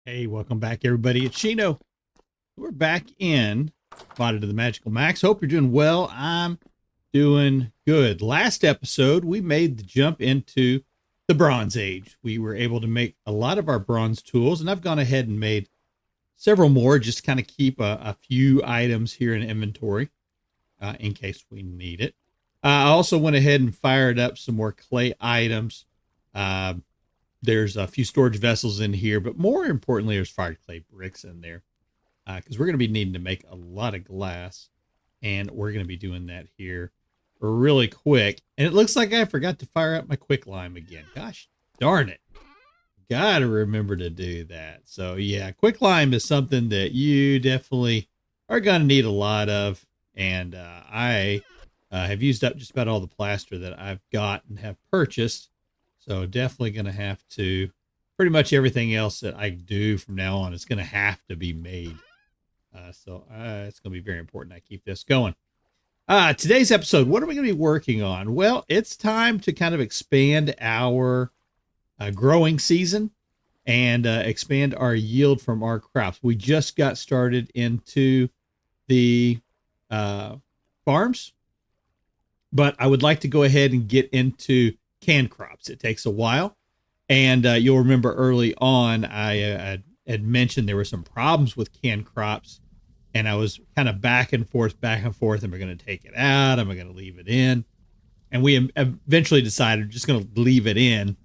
Hey, welcome back, everybody. It's Shino. We're back in Modded to the Magical Max. Hope you're doing well. I'm doing good. Last episode, we made the jump into the Bronze Age. We were able to make a lot of our bronze tools, and I've gone ahead and made several more just to kind of keep a few items here in inventory in case we need it. I also went ahead and fired up some more clay items. There's a few storage vessels in here, but more importantly, there's fired clay bricks in there because we're going to be needing to make a lot of glass, and we're going to be doing that here really quick. And it looks like I forgot to fire up my quicklime again. Gosh darn it. Gotta remember to do that. So yeah, quicklime is something that you definitely are going to need a lot of. And I have used up just about all the plaster that I've got and have purchased. So definitely going to have to, pretty much everything else that I do from now on is going to have to be made. So it's going to be very important I keep this going. Today's episode, what are we going to be working on? Well, it's time to kind of expand our growing season and expand our yield from our crops. We just got started into the farms, but I would like to go ahead and get into CANCrops. It takes a while, and you'll remember early on I had mentioned there were some problems with CANCrops, and I was kind of back and forth. Am I going to take it out? Am I going to leave it in? And we eventually decided we're just going to leave it in.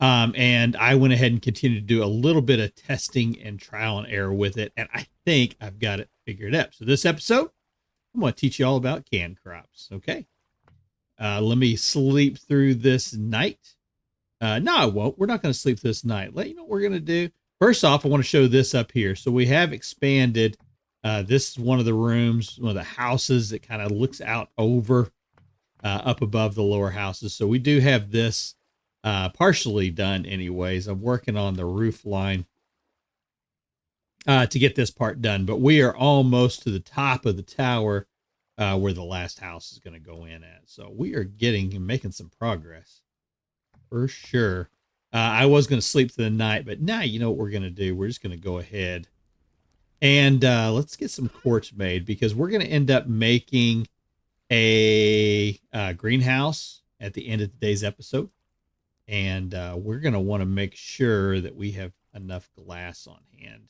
And I went ahead and continued to do a little bit of testing and trial and error with it, and I think I've got it figured out. So this episode, I'm going to teach you all about CANCrops. Okay. Let me sleep through this night. No, I won't. We're not going to sleep this night. You know what we're going to do? First off, I want to show this up here. So we have expanded. This is one of the rooms, one of the houses that kind of looks out over up above the lower houses. So we do have this partially done anyways. I'm working on the roof line to get this part done, but we are almost to the top of the tower where the last house is going to go in at. So we are making some progress for sure. I was going to sleep through the night, but now you know what we're going to do. We're just going to go ahead and let's get some quartz made, because we're going to end up making a greenhouse at the end of today's episode. And we're going to want to make sure that we have enough glass on hand.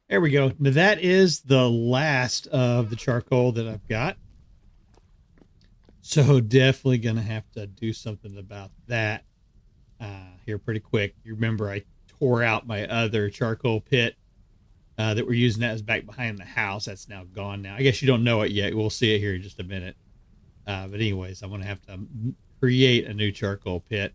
There we go. Now that is the last of the charcoal that I've got. So definitely going to have to do something about that here pretty quick. You remember I tore out my other charcoal pit that we're using. That was back behind the house. That's now gone now. I guess you don't know it yet. We'll see it here in just a minute. But anyways, I'm going to have to create a new charcoal pit.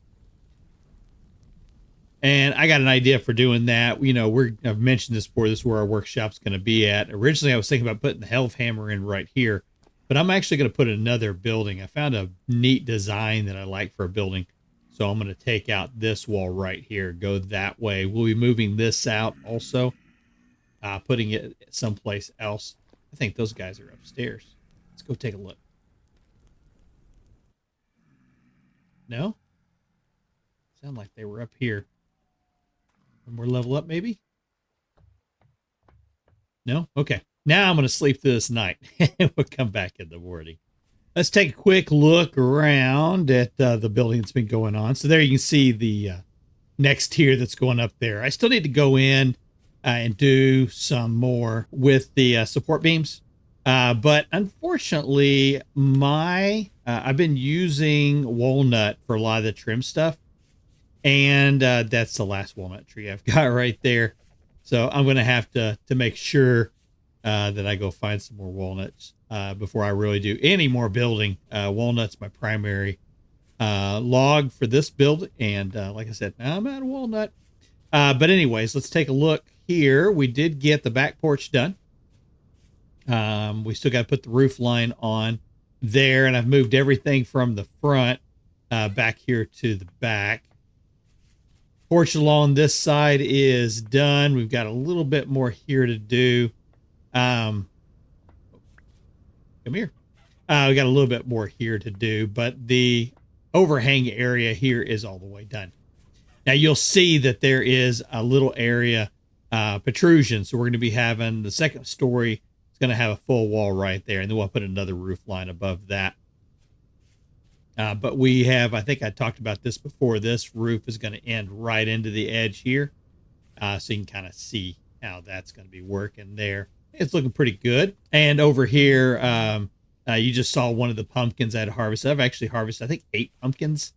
And I got an idea for doing that. You know, I've mentioned this before. This is where our workshop's going to be at. Originally, I was thinking about putting the Helve Hammer in right here, but I'm actually going to put another building. I found a neat design that I like for a building. So I'm going to take out this wall right here, go that way. We'll be moving this out also, putting it someplace else. I think those guys are upstairs. Let's go take a look. No? Sound like they were up here. One more level up, maybe? No? Okay. Now I'm going to sleep through this night. We'll come back in the morning. Let's take a quick look around at the building that's been going on. So there you can see the next tier that's going up there. I still need to go in and do some more with the support beams. But unfortunately, I've been using walnut for a lot of the trim stuff. And that's the last walnut tree I've got right there. So I'm going to have to make sure that I go find some more walnuts before I really do any more building. Walnut's my primary log for this build. And like I said, now I'm out of walnut. But anyways, let's take a look here. We did get the back porch done. We still got to put the roof line on there. And I've moved everything from the front back here to the back. Porch along this side is done. We've got a little bit more here to do. Come here. We got a little bit more here to do, but the overhang area here is all the way done. Now you'll see that there is a little area protrusion. So we're going to be having the second story. It's going to have a full wall right there. And then we'll put another roof line above that. But we have, I think I talked about this before, this roof is going to end right into the edge here. So you can kind of see how that's going to be working there. It's looking pretty good. And over here, you just saw one of the pumpkins I had harvested. I've actually harvested, I think, 8 pumpkins.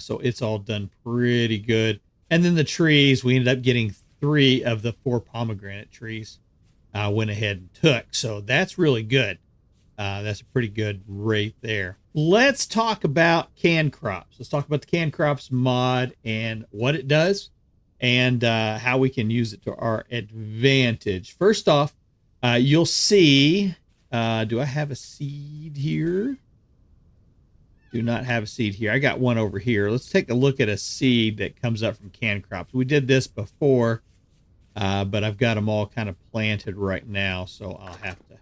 So it's all done pretty good. And then the trees, we ended up getting 3 of the 4 pomegranate trees. Went ahead and took. So that's really good. That's a pretty good rate there. Let's talk about CANCrops. Let's talk about the CANCrops mod and what it does and how we can use it to our advantage. First off, you'll see, do I have a seed here? Do not have a seed here. I got one over here. Let's take a look at a seed that comes up from CANCrops. We did this before, but I've got them all kind of planted right now, so I'll have to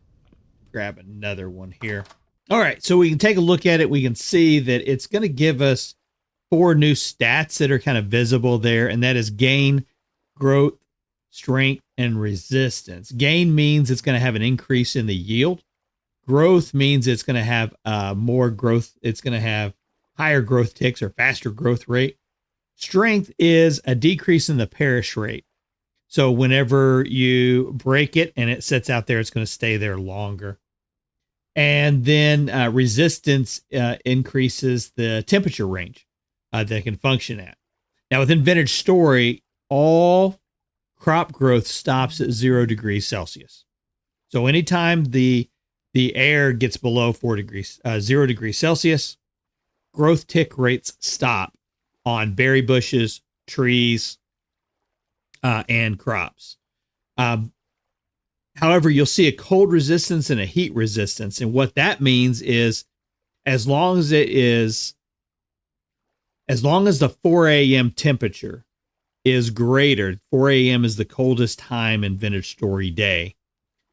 grab another one here. All right, so we can take a look at it. We can see that it's going to give us 4 new stats that are kind of visible there, and that is gain, growth, strength, and resistance. Gain means it's going to have an increase in the yield. Growth means it's going to have more growth. It's going to have higher growth ticks or faster growth rate. Strength is a decrease in the perish rate. So whenever you break it and it sits out there, it's going to stay there longer. And then resistance increases the temperature range that it can function at. Now, within Vintage Story, all crop growth stops at 0 degrees Celsius. So anytime the air gets below 0 degrees Celsius, growth tick rates stop on berry bushes, trees, and crops. However, you'll see a cold resistance and a heat resistance. And what that means is as long as the 4 a.m. temperature is greater, 4 a.m. is the coldest time in Vintage Story day.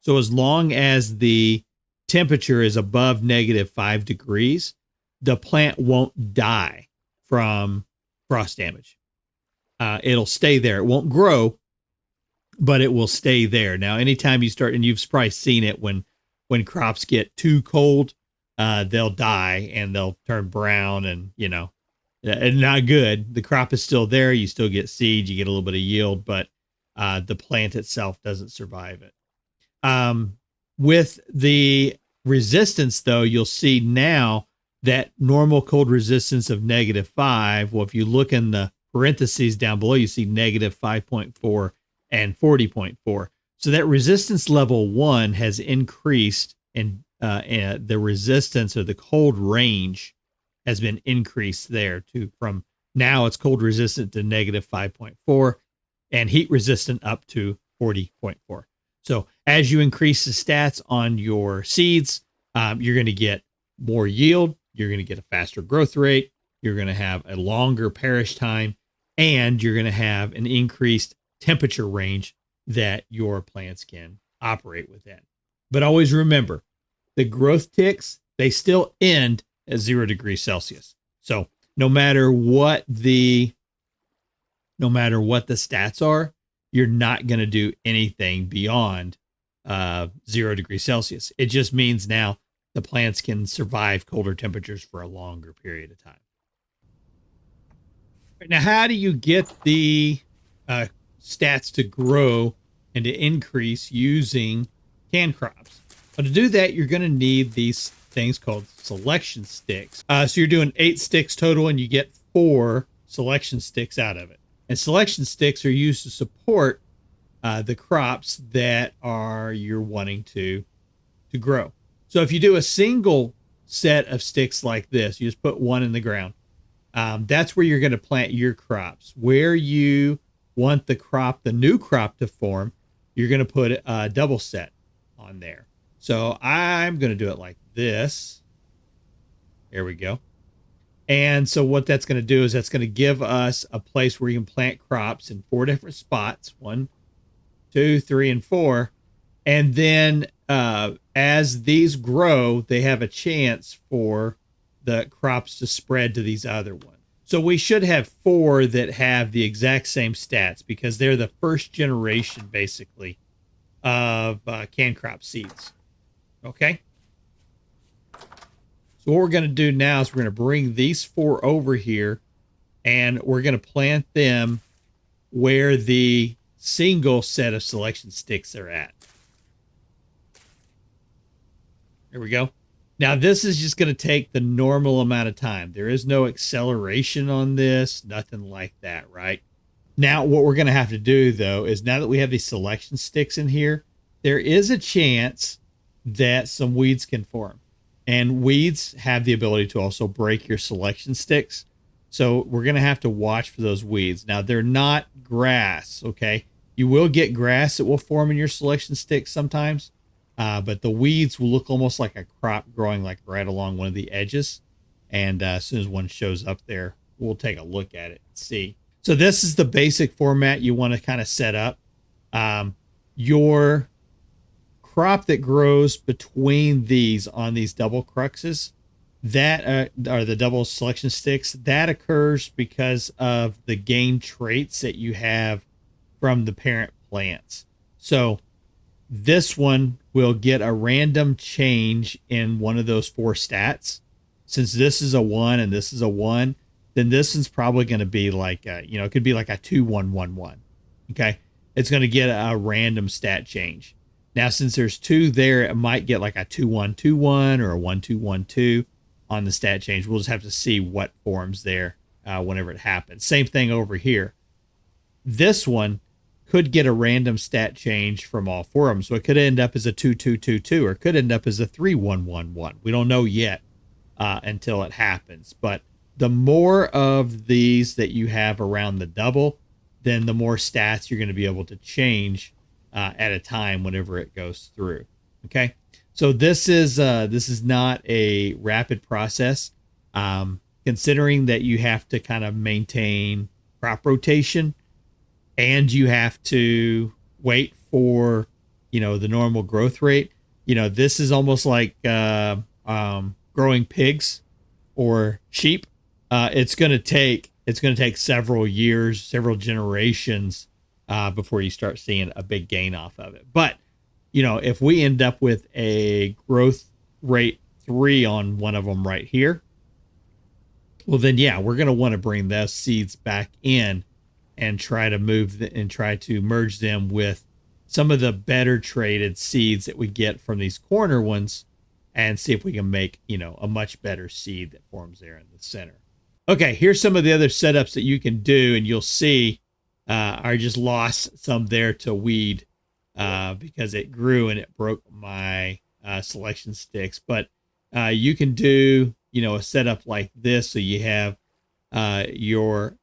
So as long as the temperature is above -5 degrees, the plant won't die from frost damage. It'll stay there. It won't grow, but it will stay there. Now, anytime you start, and you've probably seen it when crops get too cold, they'll die and they'll turn brown and, and not good. The crop is still there. You still get seed, you get a little bit of yield, but the plant itself doesn't survive it. With the resistance, though, you'll see now that normal cold resistance of -5. Well, if you look in the parentheses down below, you see -5.4 and 40.4. So that resistance level 1 has increased, and the resistance or the cold range has been increased there from now it's cold resistant to -5.4 and heat resistant up to 40.4. So as you increase the stats on your seeds, you're going to get more yield. You're going to get a faster growth rate. You're going to have a longer perish time, and you're going to have an increased temperature range that your plants can operate within. But always remember, the growth ticks, they still end at 0 degrees Celsius. So no matter what the stats are, you're not going to do anything beyond 0 degrees Celsius. It just means now the plants can survive colder temperatures for a longer period of time. Now, how do you get the stats to grow and to increase using CANCrops? Well, to do that, you're going to need these things called selection sticks. So you're doing 8 sticks total, and you get 4 selection sticks out of it. And selection sticks are used to support the crops that you're wanting to grow. So if you do a single set of sticks like this, you just put one in the ground. That's where you're going to plant your crops. Where you want the new crop to form, you're going to put a double set on there. So I'm going to do it like this. There we go. And so what that's going to do is that's going to give us a place where you can plant crops in 4 different spots, 1, 2, 3, and 4. And then as these grow, they have a chance for the crops to spread to these other ones. So we should have 4 that have the exact same stats because they're the first generation, basically, of CANCrop seeds. Okay? So what we're going to do now is we're going to bring these 4 over here, and we're going to plant them where the single set of selection sticks are at. There we go. Now, this is just going to take the normal amount of time. There is no acceleration on this, nothing like that, right? Now, what we're going to have to do, though, is now that we have these selection sticks in here, there is a chance that some weeds can form. And weeds have the ability to also break your selection sticks. So we're going to have to watch for those weeds. Now, they're not grass, okay? You will get grass that will form in your selection sticks sometimes. But the weeds will look almost like a crop growing like right along one of the edges. And as soon as one shows up there, we'll take a look at it and see. So this is the basic format you want to kind of set up. Your crop that grows between these on these double cruxes, that are the double selection sticks, that occurs because of the gain traits that you have from the parent plants. So this one will get a random change in one of those 4 stats. Since this is a 1 and this is a 1, then this one's probably going to be like, it could be like a 2-1-1-1. Okay. It's going to get a random stat change. Now, since there's 2 there, it might get like a 2-1-2-1 or a 1-2-1-2 on the stat change. We'll just have to see what forms there whenever it happens. Same thing over here. This one could get a random stat change from all 4 of them. So it could end up as a 2-2-2-2 or it could end up as a 3-1-1-1. We don't know yet until it happens. But the more of these that you have around the double, then the more stats you're going to be able to change at a time whenever it goes through. Okay. So this is not a rapid process. Considering that you have to kind of maintain crop rotation, and you have to wait for, the normal growth rate. This is almost like growing pigs or sheep. It's going to take several years, several generations before you start seeing a big gain off of it. But, if we end up with a growth rate 3 on one of them right here, well, then, yeah, we're going to want to bring those seeds back in and try to merge them with some of the better traded seeds that we get from these corner ones and see if we can make, a much better seed that forms there in the center. Okay, here's some of the other setups that you can do, and you'll see I just lost some there to weed because it grew and it broke my selection sticks. But you can do, a setup like this. So you have your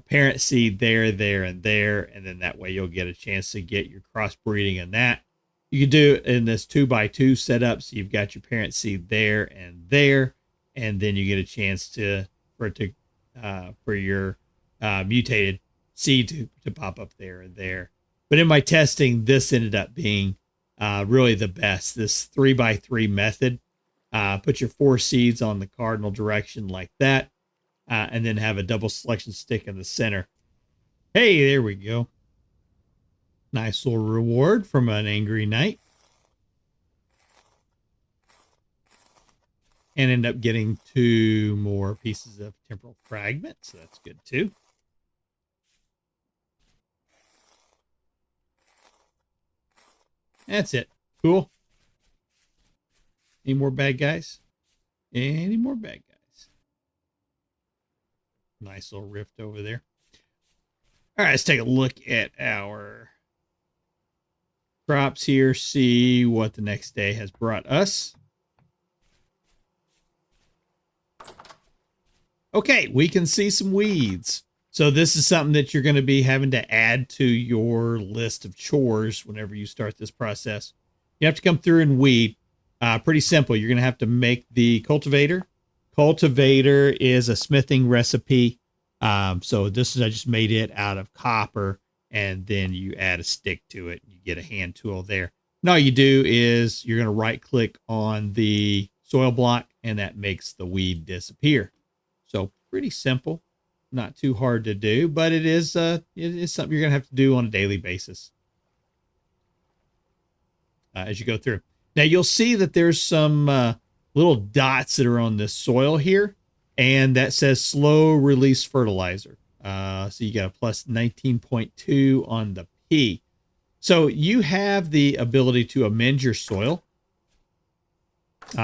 parent seed there, and there, and then that way you'll get a chance to get your crossbreeding in that. You can do it in this 2x2 setup. So you've got your parent seed there, and then you get a chance for your mutated seed to pop up there and there. But in my testing, this ended up being really the best. This 3x3 method. Put your 4 seeds on the cardinal direction like that. And then have a double selection stick in the center. Hey, there we go. Nice little reward from an angry knight. And end up getting 2 more pieces of temporal fragment. So that's good too. That's it. Cool. Any more bad guys? Any more bad guys? Nice little rift over there. All right, let's take a look at our crops here, see what the next day has brought us. Okay, we can see some weeds. So this is something that you're going to be having to add to your list of chores whenever you start this process. You have to come through and weed. Pretty simple. You're going to have to make the cultivator. Cultivator is a smithing recipe. So this is, I just made it out of copper, and then you add a stick to it. You get a hand tool there. And all you do is you're going to right click on the soil block, and that makes the weed disappear. So pretty simple. not too hard to do, but it is something you're going to have to do on a daily basis as you go through. Now you'll see that there's some little dots that are on this soil here, and that says slow release fertilizer. So you got a plus 19.2 on the P. So you have the ability to amend your soil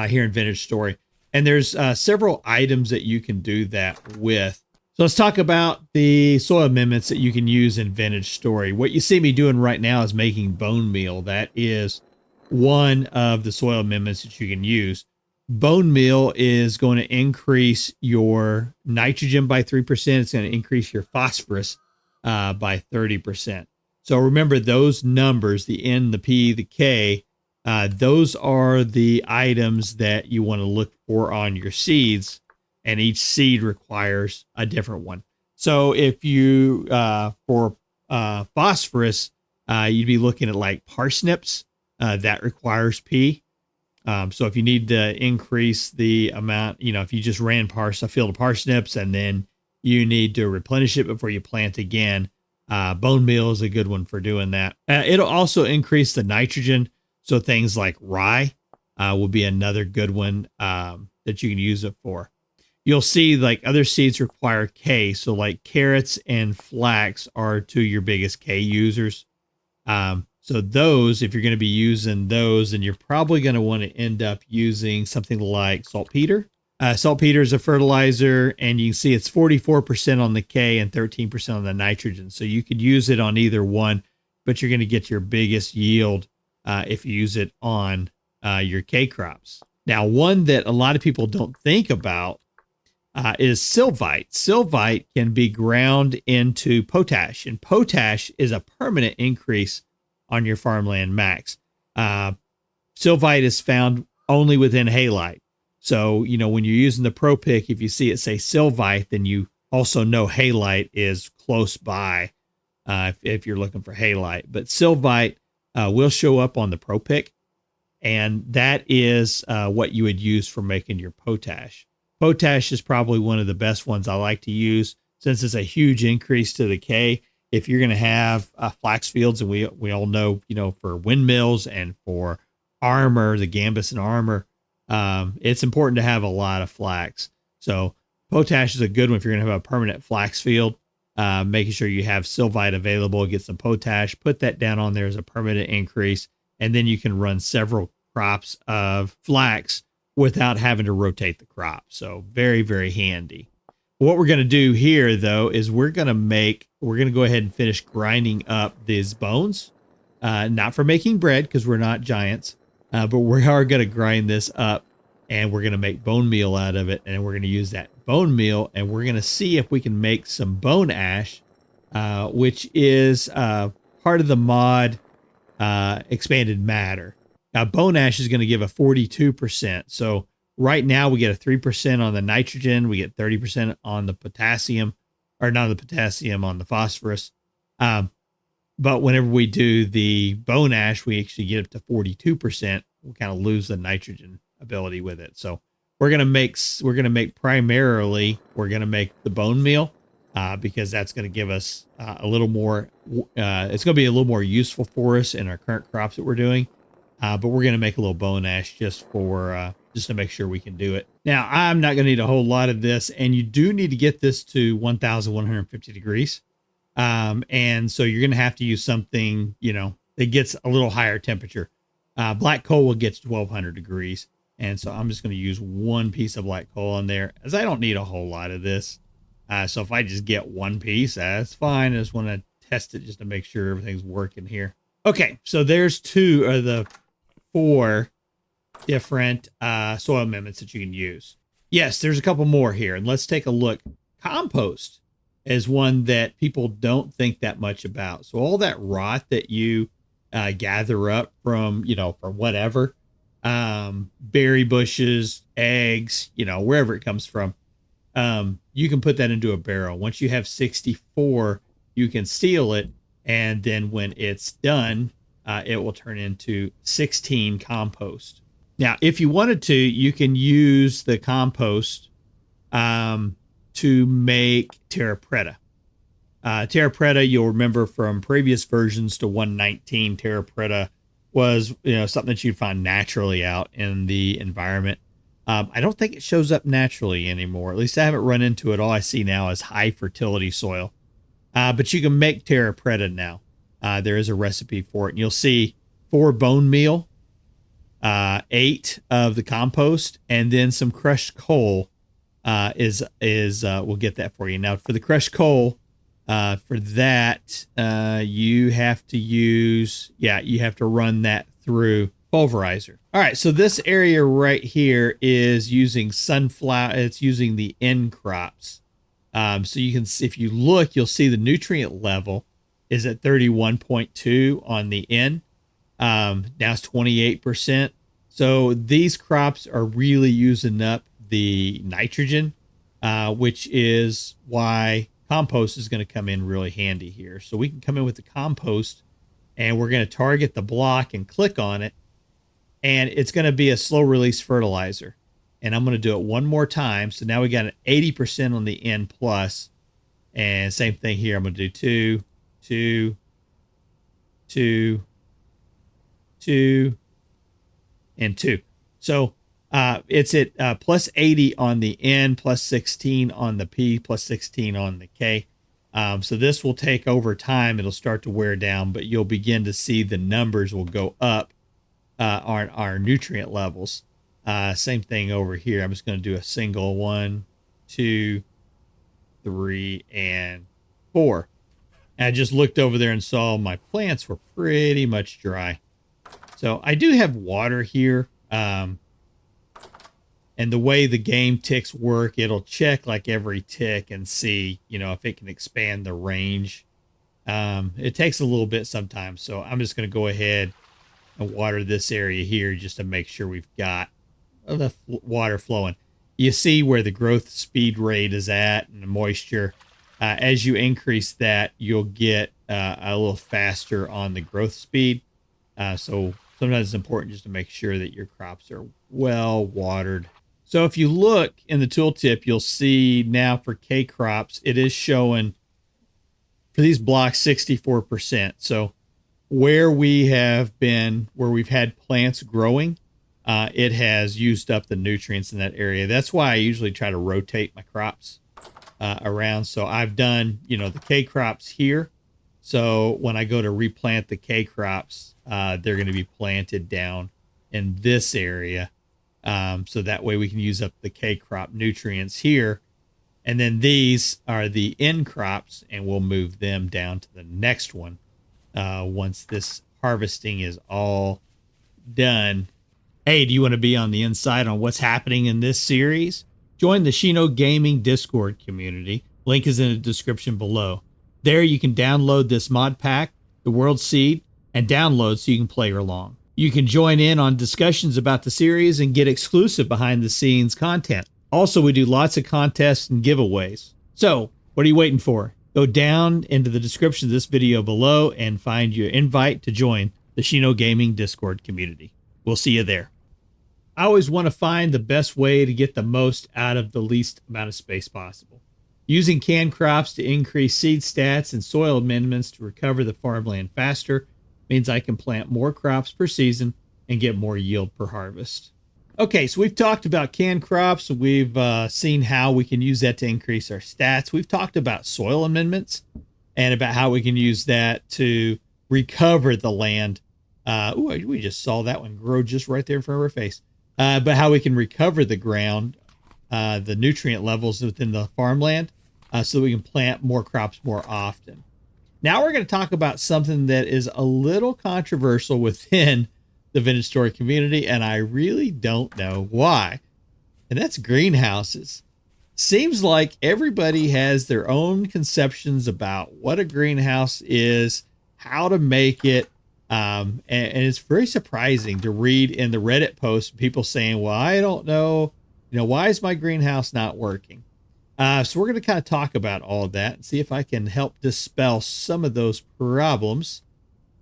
here in Vintage Story. And there's several items that you can do that with. So let's talk about the soil amendments that you can use in Vintage Story. What you see me doing right now is making bone meal. That is one of the soil amendments that you can use. Bone meal is going to increase your nitrogen by 3%. It's going to increase your phosphorus by 30%. So remember those numbers, the N, the P, the K, those are the items that you want to look for on your seeds, and each seed requires a different one. So if you, for phosphorus, you'd be looking at like parsnips, that requires P. So if you need to increase the amount, if you just ran a field of parsnips and then you need to replenish it before you plant again, bone meal is a good one for doing that. It'll also increase the nitrogen. So things like rye will be another good one that you can use it for. You'll see like other seeds require K. So like carrots and flax are two of your biggest K users. So those, if you're going to be using those, then you're probably going to want to end up using something like saltpeter. Saltpeter is a fertilizer, and you can see it's 44% on the K and 13% on the nitrogen. So you could use it on either one, but you're going to get your biggest yield if you use it on your K crops. Now, one that a lot of people don't think about is sylvite. Sylvite can be ground into potash, and potash is a permanent increase on your farmland max. Sylvite is found only within halite. So, when you're using the Pro Pick, if you see it say sylvite, then you also know halite is close by if you're looking for halite. But sylvite will show up on the Pro Pick, and that is what you would use for making your potash. Potash is probably one of the best ones I like to use since it's a huge increase to the K. If you're going to have flax fields, and we all know, for windmills and for armor, the gambus and armor, it's important to have a lot of flax. So potash is a good one if you're going to have a permanent flax field. Making sure you have sylvite available, get some potash, put that down on there as a permanent increase, and then you can run several crops of flax without having to rotate the crop. So very, very handy. What we're going to do here, though, is we're going to go ahead and finish grinding up these bones. Not for making bread, because we're not giants, but we are going to grind this up, and we're going to make bone meal out of it. And we're going to use that bone meal, and we're going to see if we can make some bone ash, which is part of the mod expanded matter. Now, bone ash is going to give a 42%. So right now we get a 3% on the nitrogen. We get 30% on the potassium, or not the potassium, on the phosphorus. But whenever we do the bone ash, we actually get up to 42%. We kind of lose the nitrogen ability with it. So we're going to make primarily the bone meal because that's going to give us a little more. It's going to be a little more useful for us in our current crops that we're doing. But we're going to make a little bone ash just to make sure we can do it. Now, I'm not going to need a whole lot of this, and you do need to get this to 1,150 degrees. And so you're going to have to use something, that gets a little higher temperature. Black coal will get to 1,200 degrees. And so I'm just going to use one piece of black coal on there, as I don't need a whole lot of this. So if I just get one piece, that's fine. I just want to test it just to make sure everything's working here. Okay, so there's two of the 4 different soil amendments that you can use. Yes, there's a couple more here, and let's take a look. Compost is one that people don't think that much about. So all that rot that you gather up from, from whatever, berry bushes, eggs, wherever it comes from, you can put that into a barrel. Once you have 64, you can seal it, and then when it's done, it will turn into 16 compost. Now, if you wanted to, you can use the compost to make Terra Preta. Terra Preta, you'll remember from previous versions to 1.19, Terra Preta was something that you'd find naturally out in the environment. I don't think it shows up naturally anymore. At least I haven't run into it. All I see now is high fertility soil. But you can make Terra Preta now. There is a recipe for it. And you'll see 4 bone meal, 8 of the compost, and then some crushed coal we'll get that for you. Now, for the crushed coal, for that, you have to run that through pulverizer. All right, so this area right here is using sunflower. It's using the CANCrops. So you can see, if you look, you'll see the nutrient level is at 31.2 on the N. Now it's 28%. So these crops are really using up the nitrogen, which is why compost is going to come in really handy here. So we can come in with the compost, and we're going to target the block and click on it. And it's going to be a slow release fertilizer. And I'm going to do it one more time. So now we got an 80% on the N plus. And same thing here. I'm going to do 2, 2, 2, and 2. So it's at plus 80 on the N, plus 16 on the P, plus 16 on the K. So this will take over time. It'll start to wear down, but you'll begin to see the numbers will go up on our nutrient levels. Same thing over here. I'm just going to do a single 1, 2, 3, and 4. And I just looked over there and saw my plants were pretty much dry. So I do have water here. And the way the game ticks work, it'll check like every tick and see, if it can expand the range. It takes a little bit sometimes. So I'm just going to go ahead and water this area here just to make sure we've got the water flowing. You see where the growth speed rate is at and the moisture. As you increase that, you'll get a little faster on the growth speed. So sometimes it's important just to make sure that your crops are well watered. So if you look in the tooltip, you'll see now for CANCrops, it is showing for these blocks 64%. So where we've had plants growing, it has used up the nutrients in that area. That's why I usually try to rotate my crops around. So I've done, the CANCrops here. So when I go to replant the CANCrops, they're going to be planted down in this area. So that way we can use up the CANCrop nutrients here. And then these are the CANCrops, and we'll move them down to the next one once this harvesting is all done. Hey, do you want to be on the inside on what's happening in this series? Join the Shino Gaming Discord community. Link is in the description below. There you can download this mod pack, the World Seed, and download so you can play along. You can join in on discussions about the series and get exclusive behind the scenes content. Also, we do lots of contests and giveaways. So, what are you waiting for? Go down into the description of this video below and find your invite to join the Shino Gaming Discord community. We'll see you there. I always want to find the best way to get the most out of the least amount of space possible. Using CANCrops to increase seed stats and soil amendments to recover the farmland faster means I can plant more crops per season and get more yield per harvest. Okay, so we've talked about CANCrops. We've seen how we can use that to increase our stats. We've talked about soil amendments and about how we can use that to recover the land. We just saw that one grow just right there in front of our face. But how we can recover the ground, the nutrient levels within the farmland, so that we can plant more crops more often. Now we're going to talk about something that is a little controversial within the vintage store community, and I really don't know why. And that's greenhouses. Seems like everybody has their own conceptions about what a greenhouse is, how to make it. And it's very surprising to read in the Reddit posts people saying, well, I don't know, why is my greenhouse not working? So we're going to kind of talk about all of that and see if I can help dispel some of those problems.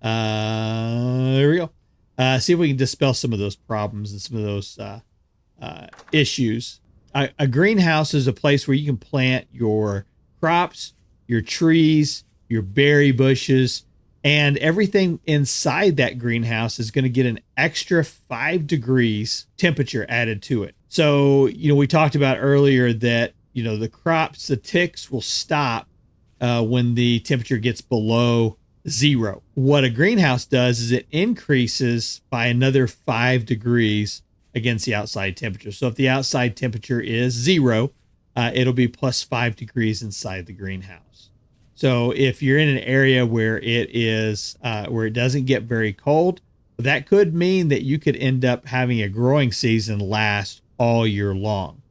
There we go. See if we can dispel some of those problems and some of those issues. a greenhouse is a place where you can plant your crops, your trees, your berry bushes, and everything inside that greenhouse is going to get an extra 5 degrees temperature added to it. So, we talked about earlier that, the crops, the ticks will stop when the temperature gets below 0. What a greenhouse does is it increases by another 5 degrees against the outside temperature. So if the outside temperature is 0, it'll be plus 5 degrees inside the greenhouse. So if you're in an area where it doesn't get very cold, that could mean that you could end up having a growing season last all year long.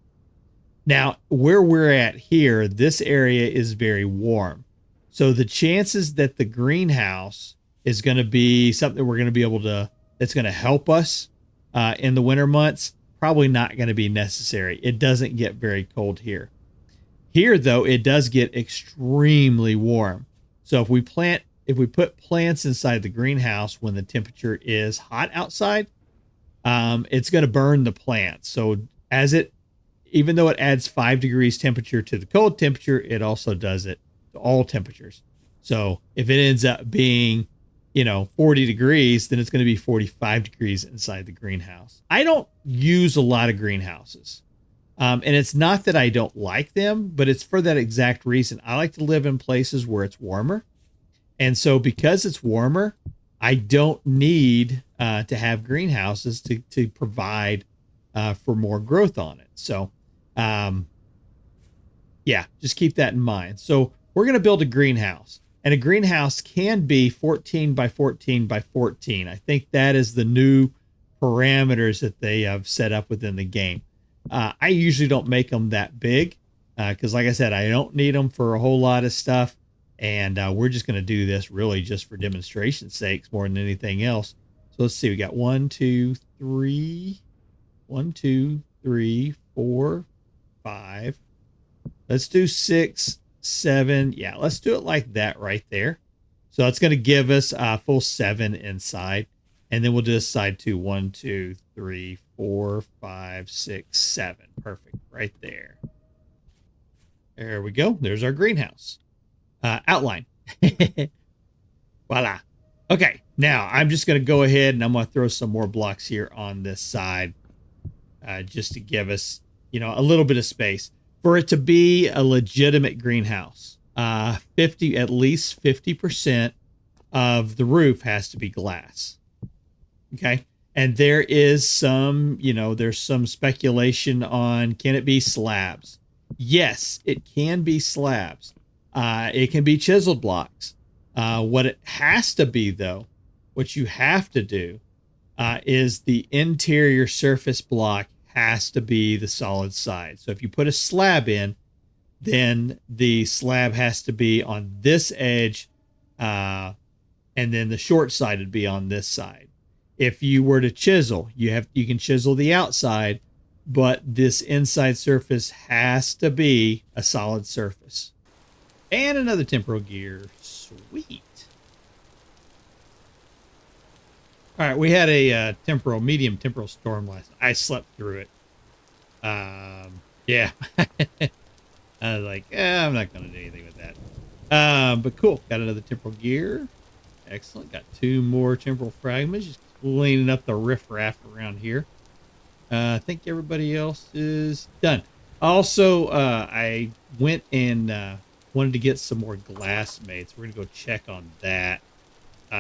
Now, where we're at here, this area is very warm. So the chances that the greenhouse is going to be something we're going to be able to, that's going to help us in the winter months, probably not going to be necessary. It doesn't get very cold here. Here, though, it does get extremely warm. So if we put plants inside the greenhouse when the temperature is hot outside, it's going to burn the plants. So even though it adds 5 degrees temperature to the cold temperature, it also does it to all temperatures. So if it ends up being, 40 degrees, then it's going to be 45 degrees inside the greenhouse. I don't use a lot of greenhouses. And it's not that I don't like them, but it's for that exact reason. I like to live in places where it's warmer. And so because it's warmer, I don't need to have greenhouses to provide for more growth on it. So, just keep that in mind. So we're going to build a greenhouse. And a greenhouse can be 14 by 14 by 14. I think that is the new parameters that they have set up within the game. I usually don't make them that big because, like I said, I don't need them for a whole lot of stuff. And we're just going to do this really just for demonstration sakes more than anything else. So let's see. We got 1, 2, 3, 4, 5. Let's do 6, 7. Yeah, let's do it like that right there. So it's going to give us a full 7 inside. And then we'll do this side too. 1, 2, 3, 4, 5, 6, 7. Perfect. Right there. There we go. There's our greenhouse. Outline. Voila. Okay. Now I'm just going to go ahead and I'm going to throw some more blocks here on this side. Just to give us, a little bit of space for it to be a legitimate greenhouse. At least 50% of the roof has to be glass. Okay. And there is there's some speculation on, can it be slabs? Yes, it can be slabs. It can be chiseled blocks. What it has to be, though, what you have to do is the interior surface block has to be the solid side. So if you put a slab in, then the slab has to be on this edge, and then the short side would be on this side. If you were to chisel, you can chisel the outside, but this inside surface has to be a solid surface. And another temporal gear. Sweet. All right, we had a medium temporal storm last night. I slept through it. Yeah. I was like, I'm not going to do anything with that. But cool. Got another temporal gear. Excellent. Got 2 more temporal fragments. Just cleaning up the riffraff around here. I think everybody else is done. Also, I went and wanted to get some more glass made. So we're going to go check on that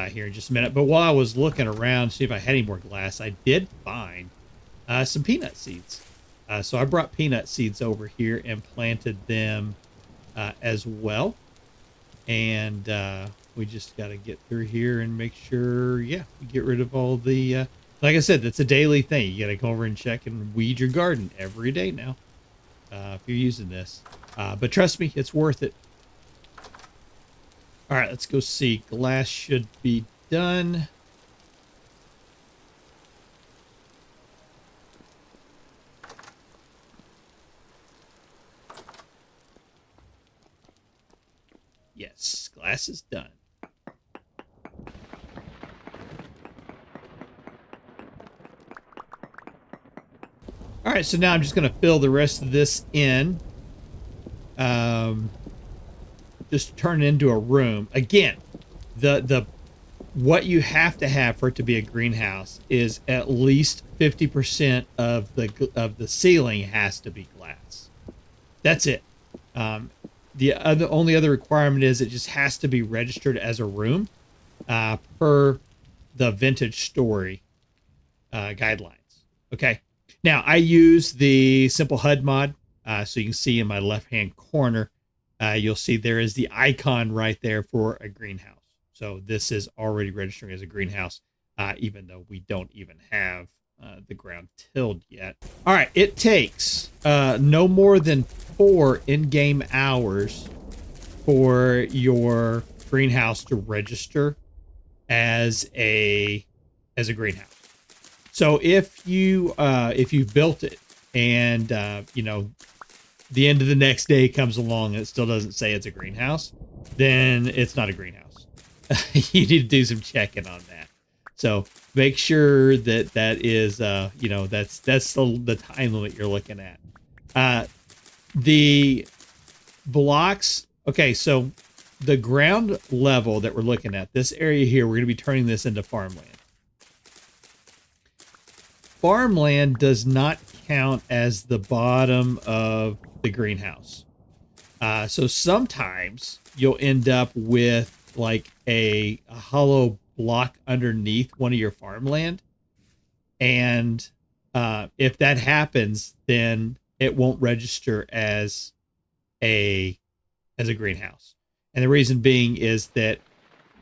here in just a minute. But while I was looking around to see if I had any more glass, I did find some peanut seeds. So I brought peanut seeds over here and planted them as well. And we just got to get through here and make sure, we get rid of all the, like I said, that's a daily thing. You got to go over and check and weed your garden every day now if you're using this. But trust me, it's worth it. All right, let's go see. Glass should be done. Yes, glass is done. All right, so now I'm just going to fill the rest of this in. Just turn it into a room. Again, the what you have to have for it to be a greenhouse is at least 50% of the ceiling has to be glass. That's it. The only other requirement is it just has to be registered as a room per the Vintage Story guidelines. Okay. Now I use the Simple HUD mod, so you can see in my left-hand corner, you'll see there is the icon right there for a greenhouse. So this is already registering as a greenhouse, even though we don't even have the ground tilled yet. All right, it takes no more than 4 in-game hours for your greenhouse to register as a greenhouse. So if you've built it and you know, the end of the next day comes along and it still doesn't say it's a greenhouse, then it's not a greenhouse. You need to do some checking on that. So make sure that is you know, that's the time limit you're looking at. The blocks. Okay, so the ground level that we're looking at, this area here, we're going to be turning this into farmland. Farmland does not count as the bottom of the greenhouse. So sometimes you'll end up with like a hollow block underneath one of your farmland. And if that happens, then it won't register as a greenhouse. And the reason being is that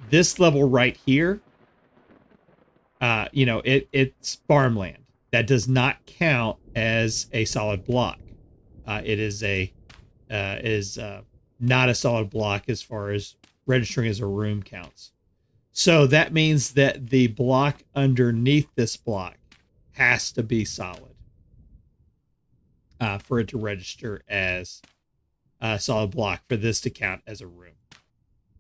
this level right here, you know, it's farmland. That does not count as a solid block. It is not a solid block as far as registering as a room counts. So that means that the block underneath this block has to be solid for it to register as a solid block for this to count as a room.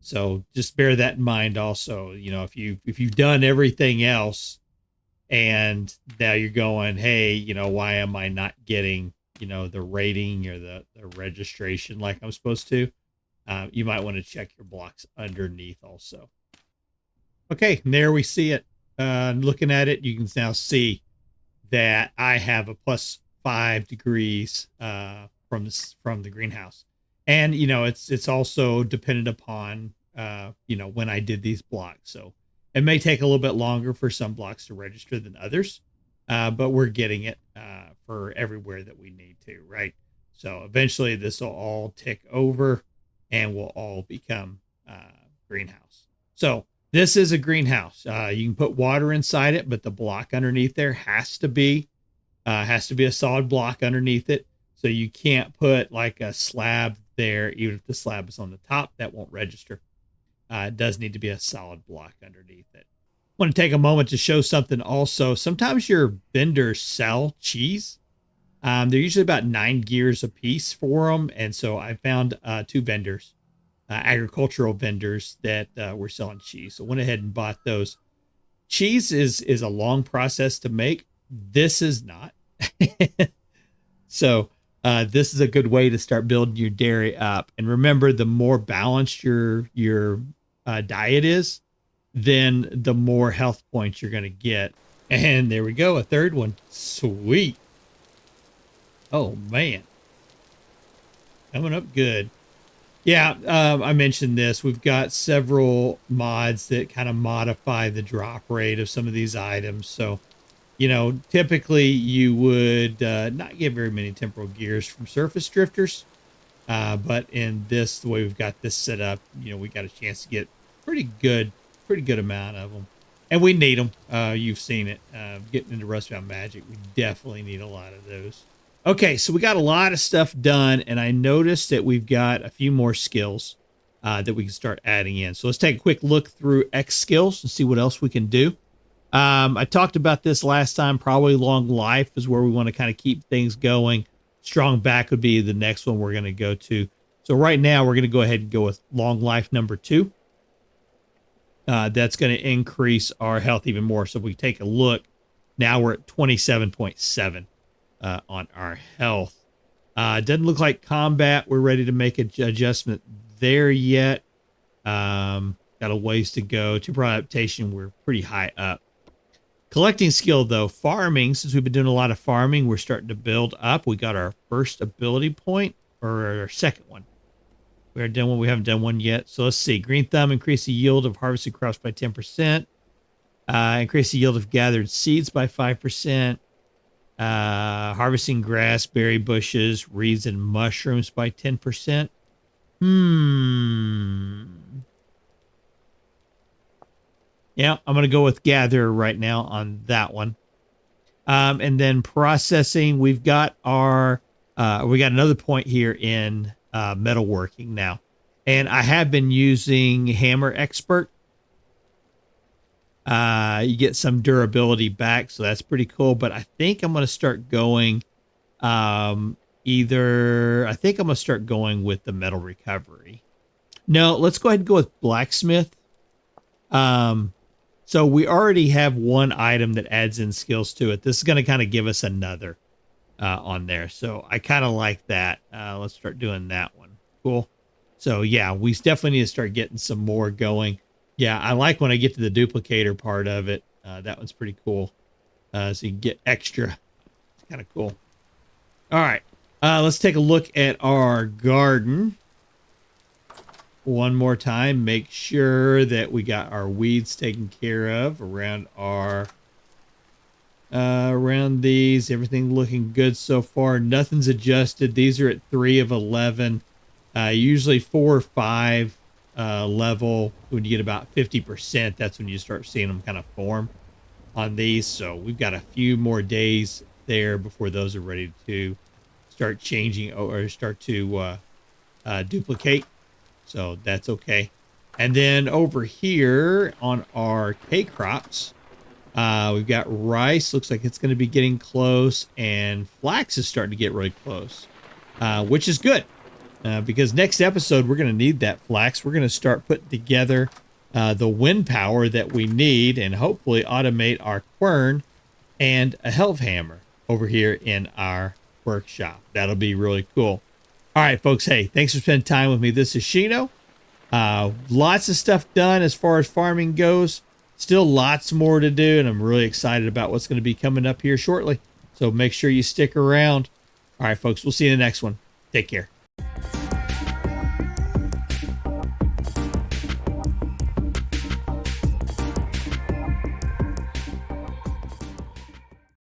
So just bear that in mind also. You know, if you've done everything else and now you're going, hey, you know, why am I not getting, you know, the rating or the registration like I'm supposed to? You might want to check your blocks underneath also. Okay, and there we see it. Looking at it, you can now see that I have a +5 degrees from the greenhouse. And, you know, it's also dependent upon, you know, when I did these blocks. So it may take a little bit longer for some blocks to register than others, but we're getting it for everywhere that we need to, right? So eventually this will all tick over and will all become greenhouse. So this is a greenhouse. You can put water inside it, but the block underneath there has to be a solid block underneath it. So you can't put like a slab there, even if the slab is on the top, that won't register. It does need to be a solid block underneath it. I want to take a moment to show something also. Sometimes your vendors sell cheese. They're usually about 9 gears a piece for them. And so I found 2 vendors, agricultural vendors that were selling cheese. So went ahead and bought those. Cheese is a long process to make. This is not. So this is a good way to start building your dairy up. And remember, the more balanced your diet is, then the more health points you're going to get. And there we go, a third one. Sweet. Oh man, coming up good. Yeah, I mentioned this. We've got several mods that kind of modify the drop rate of some of these items. So, you know, typically you would not get very many temporal gears from surface drifters. But in this, the way we've got this set up, you know, we got a chance to get pretty good amount of them. And we need them. You've seen it. Getting into Rustbound Magic, we definitely need a lot of those. Okay, so we got a lot of stuff done, and I noticed that we've got a few more skills that we can start adding in. So let's take a quick look through X skills and see what else we can do. I talked about this last time. Probably long life is where we want to kind of keep things going. Strong back would be the next one we're going to go to. So right now we're going to go ahead and go with long life number 2. That's going to increase our health even more. So if we take a look, now we're at 27.7. on our health. Doesn't look like combat. We're ready to make an adjustment there yet. Got a ways to go. Temporal adaptation, we're pretty high up. Collecting skill, though. Farming, since we've been doing a lot of farming, we're starting to build up. We got our first ability point, or our second one. We haven't done one yet. So let's see. Green thumb, increase the yield of harvested crops by 10%. Increase the yield of gathered seeds by 5%. Harvesting grass, berry bushes, reeds, and mushrooms by 10%. Yeah, I'm going to go with gather right now on that one. And then processing, we've got our, we got another point here in metalworking now. And I have been using Hammer Expert. You get some durability back, so that's pretty cool. But I think I'm going to start going I think I'm going to start going with the metal recovery. No, let's go ahead and go with blacksmith. So we already have one item that adds in skills to it. This is going to kind of give us another on there. So I kind of like that. Let's start doing that one. Cool. So yeah, we definitely need to start getting some more going. Yeah, I like when I get to the duplicator part of it. That one's pretty cool. So you can get extra. It's kind of cool. All right. Let's take a look at our garden. One more time, make sure that we got our weeds taken care of around our around these. Everything looking good so far. Nothing's adjusted. These are at 3 of 11. Usually 4 or 5 level. When you get about 50%, that's when you start seeing them kind of form on these. So we've got a few more days there before those are ready to start changing or start to duplicate. So that's okay. And then over here on our CANCrops, we've got rice. Looks like it's going to be getting close. And flax is starting to get really close, which is good. Because next episode, we're going to need that flax. We're going to start putting together the wind power that we need and hopefully automate our quern and a health hammer over here in our workshop. That'll be really cool. All right, folks. Hey, thanks for spending time with me. This is Shino. Lots of stuff done as far as farming goes. Still lots more to do, and I'm really excited about what's going to be coming up here shortly. So make sure you stick around. All right, folks. We'll see you in the next one. Take care.